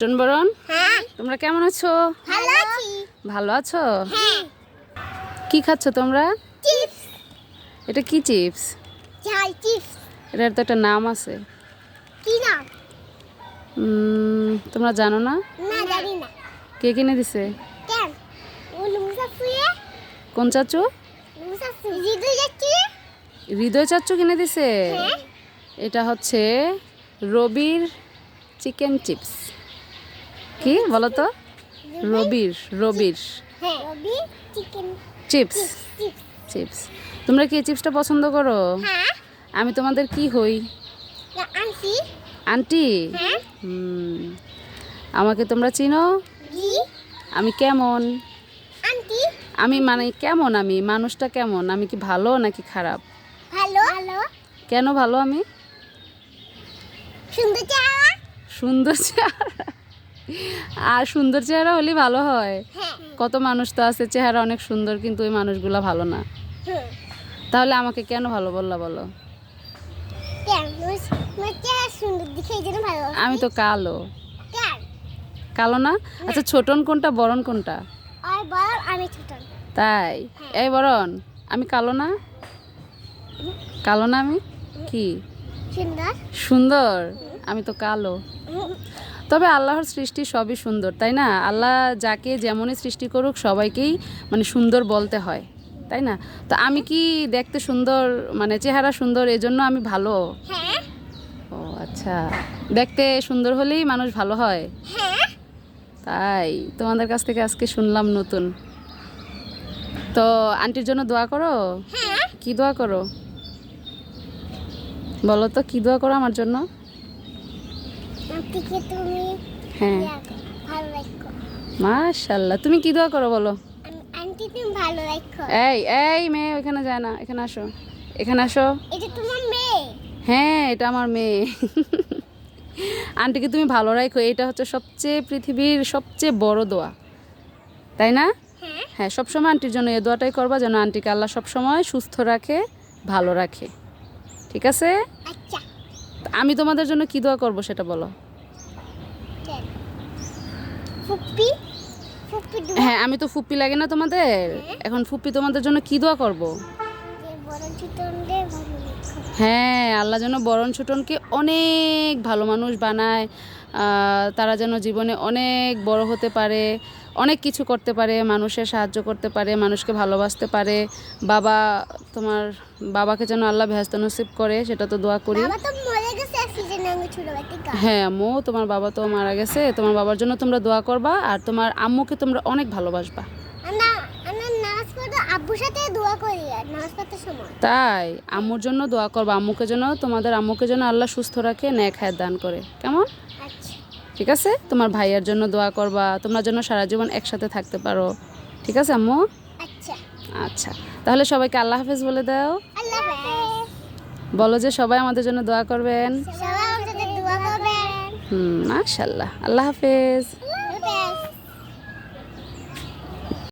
বরণ, হ্যাঁ তোমরা কেমন আছো? ভালো আছি। ভালো আছো? হ্যাঁ কি খাচ্ছ তোমরা? চিপস, এটা কি চিপস? ঝাল চিপস। এটার তো একটা নাম আছে। কি নাম? তোমরা জানো না? না জানি না। কে কিনে দিছে? কেন? ও মুসাফিরে কোন চাচু? মুসাফির জিদু যাচ্ছি। হৃদয় চাচু কিনে দিছে। হ্যাঁ এটা হচ্ছে রবির চিকেন চিপস। কি বলো তো? রবির হ্যাঁ রবি চিকেন চিপস। চিপস। চিপস। তোমরা কি এই চিপসটা পছন্দ করো? হ্যাঁ আমি তোমাদের কি হই? না আনছি। আন্টি? হ্যাঁ আমাকে তোমরা চিনো? জি আমি কেমন? আন্টি আমি মানে কেমন, আমি মানুষটা কেমন, আমি কি ভালো নাকি খারাপ? ভালো ভালো কেন ভালো? আমি সুন্দর চেহারা। সুন্দর চেহারা? আর সুন্দর চেহারা হলেই ভালো হয়? হ্যাঁ কত মানুষ তো আছে চেহারা অনেক সুন্দর কিন্তু ওই মানুষগুলো ভালো না। হুম তাহলে আমাকে কেন ভালো বললা বলো? কেন? তোমার চেহারা সুন্দর দেখে এই জন্য ভালো। আমি তো কালো। কেন? কালো না? আচ্ছা, ছোটন কোনটা বরণ কোনটা? আর বল আমি ছোট। তাই? এই বরণ, আমি কালো না? কালো না আমি? কি সুন্দর। সুন্দর? আমি তো কালো। তবে আল্লাহর সৃষ্টি সবই সুন্দর, তাই না? আল্লাহ যাকে যেমনই সৃষ্টি করুক সবাইকেই মানে সুন্দর বলতে হয়, তাই না? তো আমি কি দেখতে সুন্দর, মানে চেহারা সুন্দর এজন্য আমি ভালো? হ্যাঁ ও আচ্ছা, দেখতে সুন্দর হলেই মানুষ ভালো হয়? হ্যাঁ তাই তোমাদের কাছ থেকে আজকে শুনলাম নতুন। তো আন্টির জন্য দোয়া করো। হ্যাঁ কি দোয়া করো বলো তো? কি দোয়া করো আমার জন্য? আন্টিকে তুমি হ্যাঁ, ভালো রাখো। মাশাআল্লাহ। তুমি কি দোয়া করো বলো? আন্টি তুমি ভালো রাখো। এই এই মেয়ে ওইখানে যায় না, এখানে আসো, এখানে আসো। এটা তোমার মেয়ে? হ্যাঁ, এটা আমার মেয়ে। আন্টিকে তুমি ভালো রাখো, এটা হচ্ছে সবচেয়ে পৃথিবীর সবচেয়ে বড় দোয়া, তাই না? হ্যাঁ হ্যাঁ, সবসময় আন্টির জন্য এই দোয়াটাই করবা যেন আন্টিকে আল্লাহ সবসময় সুস্থ রাখে, ভালো রাখে। ঠিক আছে? আচ্ছা আমি তোমাদের জন্য কি দোয়া করব সেটা বলো। চল। ফুপি ফুপি দোয়া হ্যাঁ, আমি তো ফুপ্পি লাগে না তোমাদের? এখন ফুপ্পি তোমাদের জন্য কি দোয়া করব? যে বড় ছোটদের ভালো রাখো। হ্যাঁ, আল্লাহ যেন বরণ ছোটনকে অনেক ভালো মানুষ বানায়, তারা যেন জীবনে অনেক বড় হতে পারে, অনেক কিছু করতে পারে, মানুষের সাহায্য করতে পারে, মানুষকে ভালোবাসতে পারে। বাবা, তোমার বাবাকে যেন আল্লাহ বেহেশত নসিব করে, সেটা তো দোয়া করি। বাবা তো মরে গেছে অ্যাক্সিডেন্টে আমি ছোটবেলা থেকে। হ্যাঁ আম্মু, তোমার বাবা তো মারা গেছে, তোমার বাবার জন্য তোমরা দোয়া করবা আর তোমার আম্মুকে তোমরা অনেক ভালোবাসবা। আমরা আমরা নামাজ পড়তে আব্বুর সাথে দোয়া করি আর নামাজ পড়তে সময়। তাই আম্মুর জন্য দোয়া করবা, আম্মুকে যেন, তোমাদের আম্মুকে যেন আল্লাহ সুস্থ রাখে, নেক হায়াত দান করে। কেমন? আচ্ছা ঠিক আছে? তোমার ভাইয়ের জন্য দোয়া করবা, তোমরা যেন সারা জীবন একসাথে থাকতে পারো। ঠিক আছে আম্মু? আচ্ছা আচ্ছা, তাহলে সবাইকে আল্লাহ হাফেজ বলে দাও। আল্লাহ হাফেজ। বলো যে সবাই আমাদের জন্য দোয়া করবেন। সবাই আমাদের দোয়া করবেন। মাশাআল্লাহ। আল্লাহ হাফেজ।